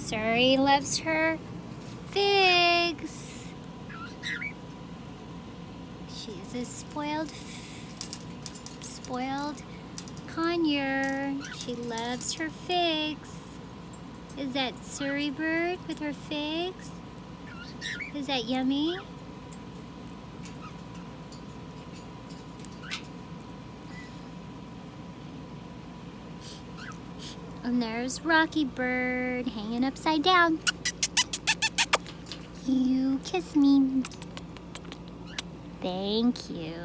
Suri loves her figs. She's a spoiled conure. She loves her figs. Is that Suri bird with her figs? Is that yummy? And there's Rocky Bird hanging upside down. You kiss me. Thank you.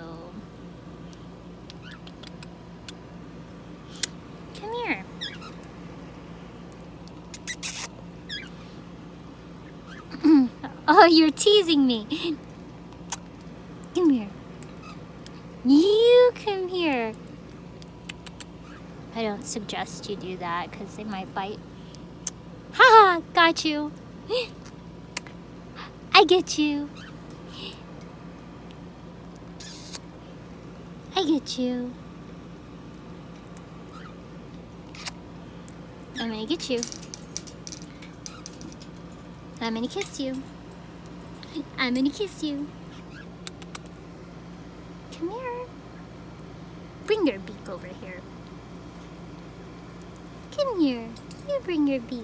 Come here. Oh, you're teasing me. Come here. You come here. I don't suggest you do that because they might bite. Haha, got you. I get you. I get you. I'm gonna get you. I'm gonna kiss you. I'm gonna kiss you. Come here. Bring your beak over here. Come here. You bring your beak.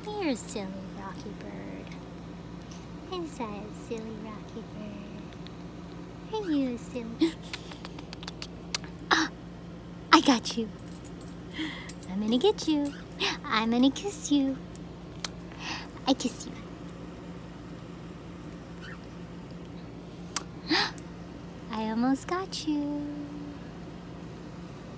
You're a silly Rocky Bird. Is that a silly Rocky Bird? Are you a silly? I got you. I'm gonna get you. I'm gonna kiss you. I kiss you. I almost got you.